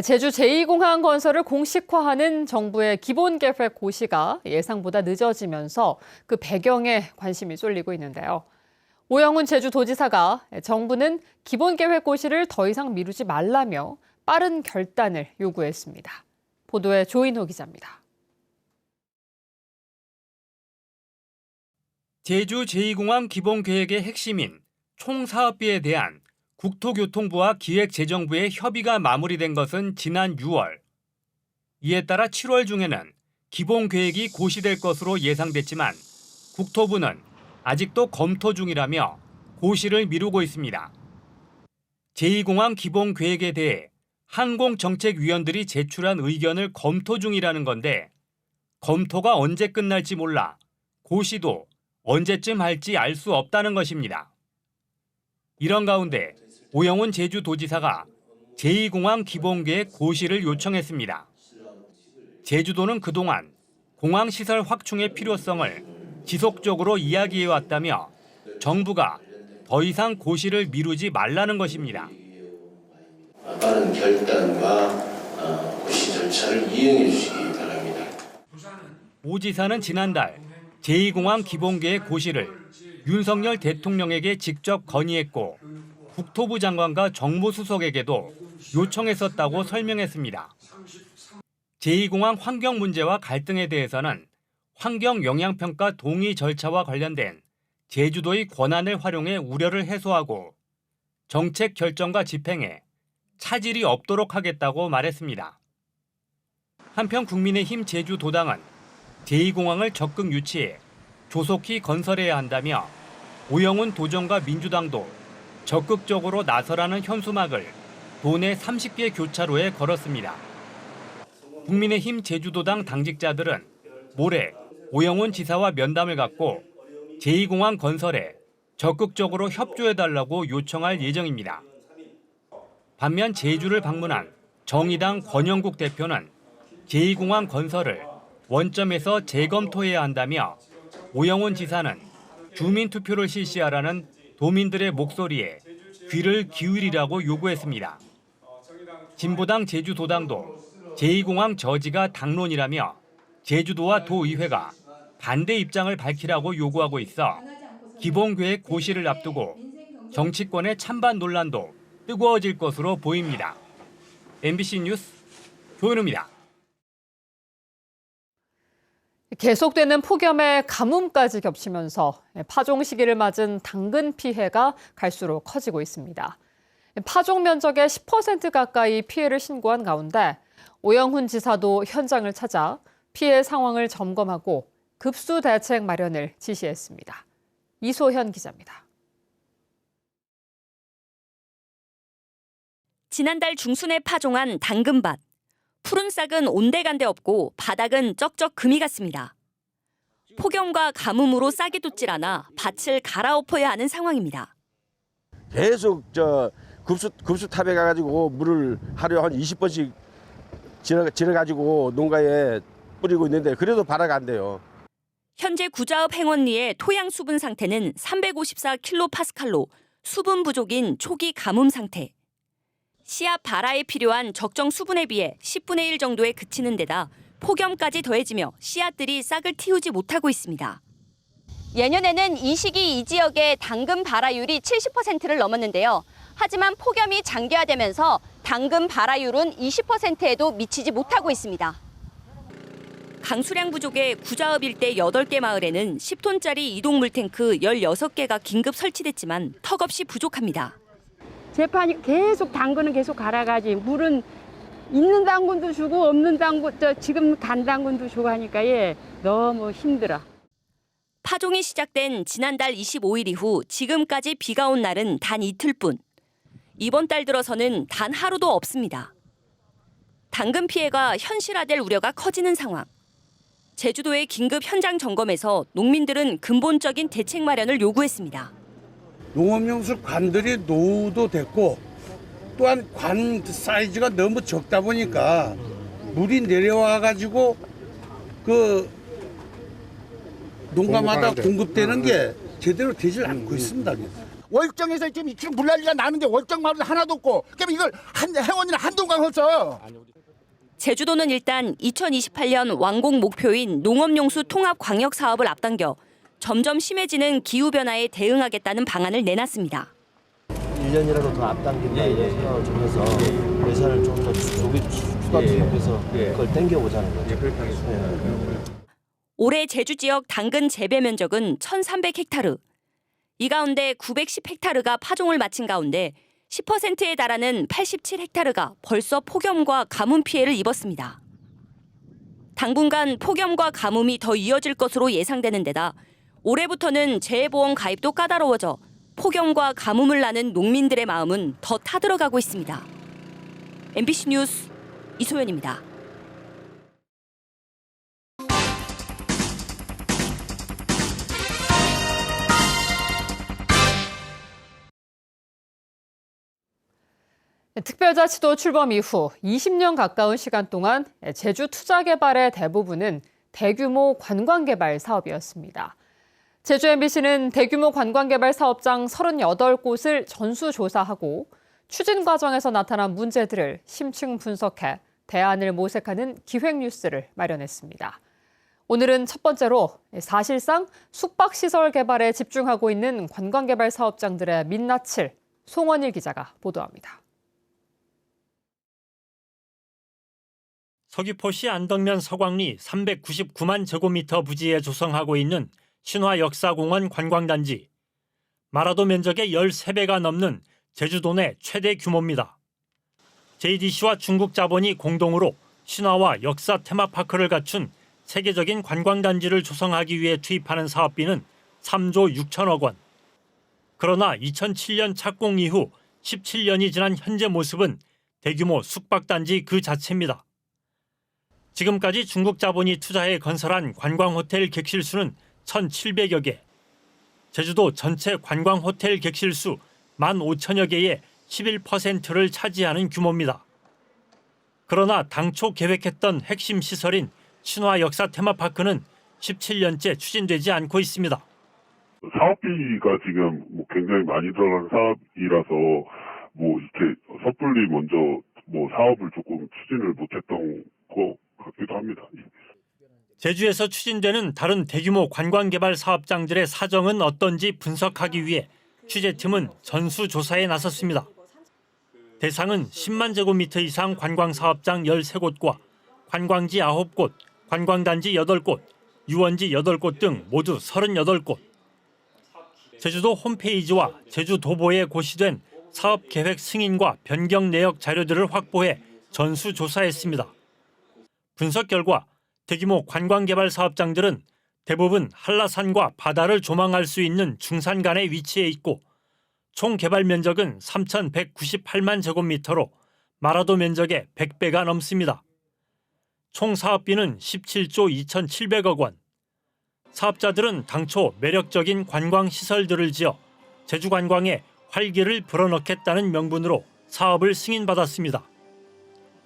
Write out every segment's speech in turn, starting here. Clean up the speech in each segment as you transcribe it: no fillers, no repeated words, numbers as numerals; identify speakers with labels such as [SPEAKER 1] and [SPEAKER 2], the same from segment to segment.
[SPEAKER 1] 제주 제2공항 건설을 공식화하는 정부의 기본계획 고시가 예상보다 늦어지면서 그 배경에 관심이 쏠리고 있는데요. 오영훈 제주도지사가 정부는 기본계획 고시를 더 이상 미루지 말라며 빠른 결단을 요구했습니다. 보도에 조인호 기자입니다.
[SPEAKER 2] 제주 제2공항 기본계획의 핵심인 총사업비에 대한 국토교통부와 기획재정부의 협의가 마무리된 것은 지난 6월. 이에 따라 7월 중에는 기본계획이 고시될 것으로 예상됐지만 국토부는 아직도 검토 중이라며 고시를 미루고 있습니다. 제2공항 기본계획에 대해 항공정책위원들이 제출한 의견을 검토 중이라는 건데 검토가 언제 끝날지 몰라 고시도 언제쯤 할지 알 수 없다는 것입니다. 이런 가운데 오영훈 제주도지사가 제2공항 기본계획 고시를 요청했습니다. 제주도는 그동안 공항시설 확충의 필요성을 지속적으로 이야기해왔다며 정부가 더 이상 고시를 미루지 말라는 것입니다.
[SPEAKER 3] 빠른 결단과 고시 절차를 이행해 주시기 바랍니다.
[SPEAKER 2] 오 지사는 지난달 제2공항 기본계획 고시를 윤석열 대통령에게 직접 건의했고 국토부 장관과 정무수석에게도 요청했었다고 설명했습니다. 제2공항 환경 문제와 갈등에 대해서는 환경영향평가 동의 절차와 관련된 제주도의 권한을 활용해 우려를 해소하고 정책 결정과 집행에 차질이 없도록 하겠다고 말했습니다. 한편 국민의힘 제주도당은 제2공항을 적극 유치해 조속히 건설해야 한다며 오영훈 도정과 민주당도 적극적으로 나서라는 현수막을 도내 30개 교차로에 걸었습니다. 국민의힘 제주도당 당직자들은 모레 오영훈 지사와 면담을 갖고 제2공항 건설에 적극적으로 협조해달라고 요청할 예정입니다. 반면 제주를 방문한 정의당 권영국 대표는 제2공항 건설을 원점에서 재검토해야 한다며 오영훈 지사는 주민투표를 실시하라는 도민들의 목소리에 귀를 기울이라고 요구했습니다. 진보당 제주도당도 제2공항 저지가 당론이라며 제주도와 도의회가 반대 입장을 밝히라고 요구하고 있어 기본계획 고시를 앞두고 정치권의 찬반 논란도 뜨거워질 것으로 보입니다. MBC 뉴스 조현우입니다.
[SPEAKER 1] 계속되는 폭염에 가뭄까지 겹치면서 파종 시기를 맞은 당근 피해가 갈수록 커지고 있습니다. 파종 면적의 10% 가까이 피해를 신고한 가운데 오영훈 지사도 현장을 찾아 피해 상황을 점검하고 급수 대책 마련을 지시했습니다. 이소현 기자입니다.
[SPEAKER 4] 지난달 중순에 파종한 당근밭. 푸른 싹은 온데간데 없고 바닥은 쩍쩍 금이 갔습니다. 폭염과 가뭄으로 싹이 돋질 않아 밭을 갈아엎어야 하는 상황입니다.
[SPEAKER 5] 계속 급수 탑에 가가지고 물을 하루에 한 20번씩 지나가지고 농가에 뿌리고 있는데 그래도 발화가 안 돼요.
[SPEAKER 4] 현재 구자읍 행원리의 토양 수분 상태는 354kPa로 수분 부족인 초기 가뭄 상태. 씨앗 발화에 필요한 적정 수분에 비해 10분의 1 정도에 그치는 데다 폭염까지 더해지며 씨앗들이 싹을 틔우지 못하고 있습니다. 예년에는 이 시기 이 지역의 당근 발화율이 70%를 넘었는데요. 하지만 폭염이 장기화되면서 당근 발화율은 20%에도 미치지 못하고 있습니다. 강수량 부족에 구자읍 일대 8개 마을에는 10톤짜리 이동 물탱크 16개가 긴급 설치됐지만 턱없이 부족합니다.
[SPEAKER 6] 재판이 계속 당근은 계속 갈아가지 물은 있는 당근도 주고 없는 당근 지금 간 당근도 주고 하니까 너무 힘들어.
[SPEAKER 4] 파종이 시작된 지난달 25일 이후 지금까지 비가 온 날은 단 이틀뿐. 이번 달 들어서는 단 하루도 없습니다. 당근 피해가 현실화될 우려가 커지는 상황. 제주도의 긴급 현장 점검에서 농민들은 근본적인 대책 마련을 요구했습니다.
[SPEAKER 7] 농업용수 관들이 노후도 됐고 또한 관 사이즈가 너무 적다 보니까 물이 내려와가지고 그 농가마다 공급되는 게 제대로 되질 않고 있습니다.
[SPEAKER 8] 월정에서 지금 물난리가 나는데 월정 마을 하나도 없고 그럼 이걸 행원이나 한동강 없어.
[SPEAKER 4] 제주도는 일단 2028년 완공 목표인 농업용수 통합 광역 사업을 앞당겨 점점 심해지는 기후변화에 대응하겠다는 방안을 내놨습니다.
[SPEAKER 9] 1년이라도 더 앞당긴다 이런 생각을 좀 해서 예산을 좀 더 추가 투입해서 그걸 땡겨보자는 거죠.
[SPEAKER 4] 올해 제주 지역 당근 재배 면적은 1,300헥타르. 이 가운데 910헥타르가 파종을 마친 가운데 10%에 달하는 87헥타르가 벌써 폭염과 가뭄 피해를 입었습니다. 당분간 폭염과 가뭄이 더 이어질 것으로 예상되는 데다 올해부터는 재해보험 가입도 까다로워져 폭염과 가뭄을 나는 농민들의 마음은 더 타들어가고 있습니다. MBC 뉴스 이소연입니다.
[SPEAKER 1] 특별자치도 출범 이후 20년 가까운 시간 동안 제주 투자 개발의 대부분은 대규모 관광개발 사업이었습니다. 제주 MBC는 대규모 관광개발 사업장 38곳을 전수조사하고 추진 과정에서 나타난 문제들을 심층 분석해 대안을 모색하는 기획뉴스를 마련했습니다. 오늘은 첫 번째로 사실상 숙박시설 개발에 집중하고 있는 관광개발 사업장들의 민낯을 송원일 기자가 보도합니다.
[SPEAKER 2] 서귀포시 안덕면 서광리 399만 제곱미터 부지에 조성하고 있는 신화역사공원 관광단지. 마라도 면적의 13배가 넘는 제주도 내 최대 규모입니다. JDC와 중국 자본이 공동으로 신화와 역사 테마파크를 갖춘 세계적인 관광단지를 조성하기 위해 투입하는 사업비는 3조 6천억 원. 그러나 2007년 착공 이후 17년이 지난 현재 모습은 대규모 숙박단지 그 자체입니다. 지금까지 중국 자본이 투자해 건설한 관광호텔 객실수는 1,700여 개. 제주도 전체 관광호텔 객실수 15,000여 개의 11%를 차지하는 규모입니다. 그러나 당초 계획했던 핵심 시설인 신화역사 테마파크는 17년째 추진되지 않고 있습니다.
[SPEAKER 10] 사업비가 지금 굉장히 많이 들어간 사업이라서 이렇게 섣불리 먼저 사업을 조금 추진을 못했던 것 같기도 합니다.
[SPEAKER 2] 제주에서 추진되는 다른 대규모 관광개발 사업장들의 사정은 어떤지 분석하기 위해 취재팀은 전수조사에 나섰습니다. 대상은 10만 제곱미터 이상 관광사업장 13곳과 관광지 9곳, 관광단지 8곳, 유원지 8곳 등 모두 38곳. 제주도 홈페이지와 제주도보에 고시된 사업계획 승인과 변경 내역 자료들을 확보해 전수조사했습니다. 분석 결과 대규모 관광개발 사업장들은 대부분 한라산과 바다를 조망할 수 있는 중산간에 위치해 있고 총 개발 면적은 3,198만 제곱미터로 마라도 면적의 100배가 넘습니다. 총 사업비는 17조 2,700억 원. 사업자들은 당초 매력적인 관광시설들을 지어 제주관광에 활기를 불어넣겠다는 명분으로 사업을 승인받았습니다.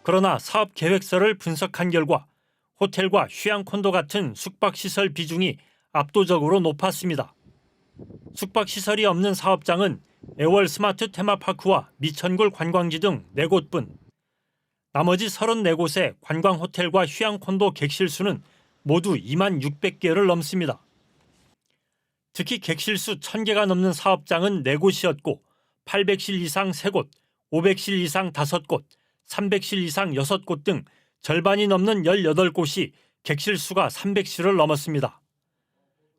[SPEAKER 2] 그러나 사업 계획서를 분석한 결과 호텔과 휴양콘도 같은 숙박시설 비중이 압도적으로 높았습니다. 숙박시설이 없는 사업장은 애월 스마트 테마파크와 미천굴 관광지 등 4곳뿐. 나머지 34곳의 관광호텔과 휴양콘도 객실수는 모두 2만 600개를 넘습니다. 특히 객실수 1,000개가 넘는 사업장은 4곳이었고 800실 이상 3곳, 500실 이상 5곳, 300실 이상 6곳 등 절반이 넘는 18곳이 객실수가 300실을 넘었습니다.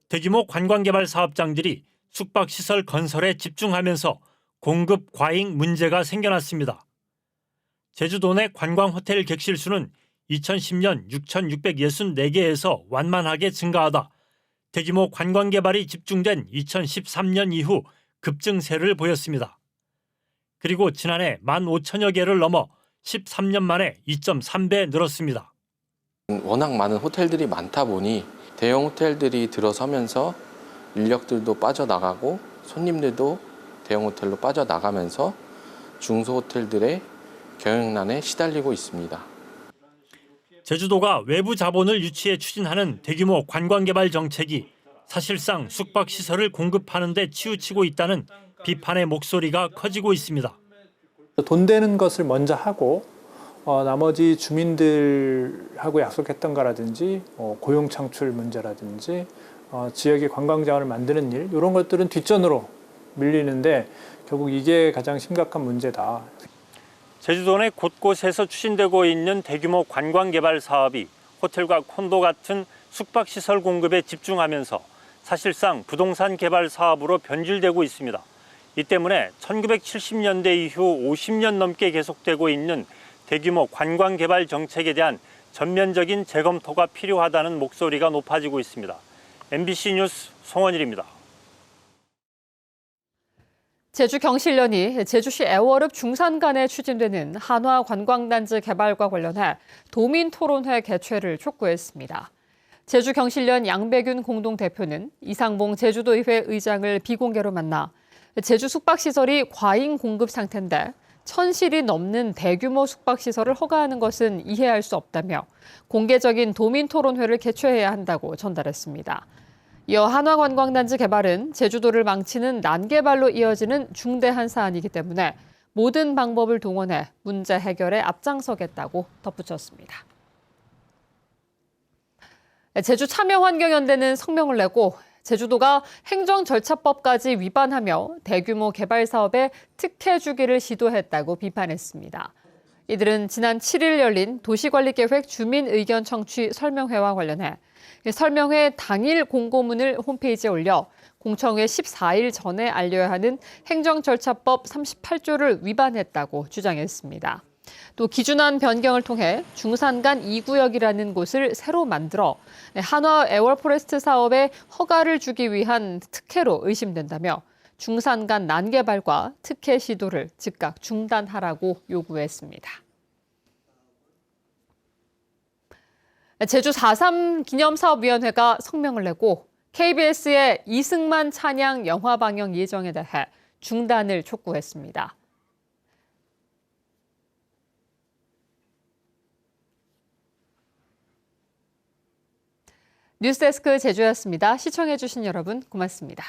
[SPEAKER 2] 대규모 관광개발 사업장들이 숙박시설 건설에 집중하면서 공급 과잉 문제가 생겨났습니다. 제주도 내 관광호텔 객실수는 2010년 6,664개에서 완만하게 증가하다 대규모 관광개발이 집중된 2013년 이후 급증세를 보였습니다. 그리고 지난해 15,000여 개를 넘어 13년 만에 2.3배 늘었습니다.
[SPEAKER 11] 워낙 많은 호텔들이 많다 보니 대형 호텔들이 들어서면서 인력들도 빠져나가고 손님들도 대형 호텔로 빠져나가면서 중소 호텔들의 경영난에 시달리고 있습니다.
[SPEAKER 2] 제주도가 외부 자본을 유치해 추진하는 대규모 관광개발 정책이 사실상 숙박시설을 공급하는 데 치우치고 있다는 비판의 목소리가 커지고 있습니다.
[SPEAKER 12] 돈 되는 것을 먼저 하고 나머지 주민들하고 약속했던 거라든지 고용 창출 문제라든지 지역의 관광 자원을 만드는 일 이런 것들은 뒷전으로 밀리는데 결국 이게 가장 심각한 문제다.
[SPEAKER 2] 제주도 내 곳곳에서 추진되고 있는 대규모 관광 개발 사업이 호텔과 콘도 같은 숙박시설 공급에 집중하면서 사실상 부동산 개발 사업으로 변질되고 있습니다. 이 때문에 1970년대 이후 50년 넘게 계속되고 있는 대규모 관광 개발 정책에 대한 전면적인 재검토가 필요하다는 목소리가 높아지고 있습니다. MBC 뉴스 송원일입니다.
[SPEAKER 1] 제주 경실련이 제주시 애월읍 중산간에 추진되는 한화 관광단지 개발과 관련해 도민토론회 개최를 촉구했습니다. 제주 경실련 양배균 공동대표는 이상봉 제주도의회 의장을 비공개로 만나 제주 숙박시설이 과잉 공급 상태인데 1000실이 넘는 대규모 숙박시설을 허가하는 것은 이해할 수 없다며 공개적인 도민토론회를 개최해야 한다고 전달했습니다. 이어 한화관광단지 개발은 제주도를 망치는 난개발로 이어지는 중대한 사안이기 때문에 모든 방법을 동원해 문제 해결에 앞장서겠다고 덧붙였습니다. 제주 참여환경연대는 성명을 내고 제주도가 행정절차법까지 위반하며 대규모 개발 사업에 특혜 주기를 시도했다고 비판했습니다. 이들은 지난 7일 열린 도시관리계획 주민의견 청취 설명회와 관련해 설명회 당일 공고문을 홈페이지에 올려 공청회 14일 전에 알려야 하는 행정절차법 38조를 위반했다고 주장했습니다. 또 기준안 변경을 통해 중산간 2구역이라는 곳을 새로 만들어 한화 애월포레스트 사업에 허가를 주기 위한 특혜로 의심된다며 중산간 난개발과 특혜 시도를 즉각 중단하라고 요구했습니다. 제주 4.3 기념사업위원회가 성명을 내고 KBS의 이승만 찬양 영화 방영 예정에 대해 중단을 촉구했습니다. 뉴스데스크 제주였습니다. 시청해주신 여러분 고맙습니다.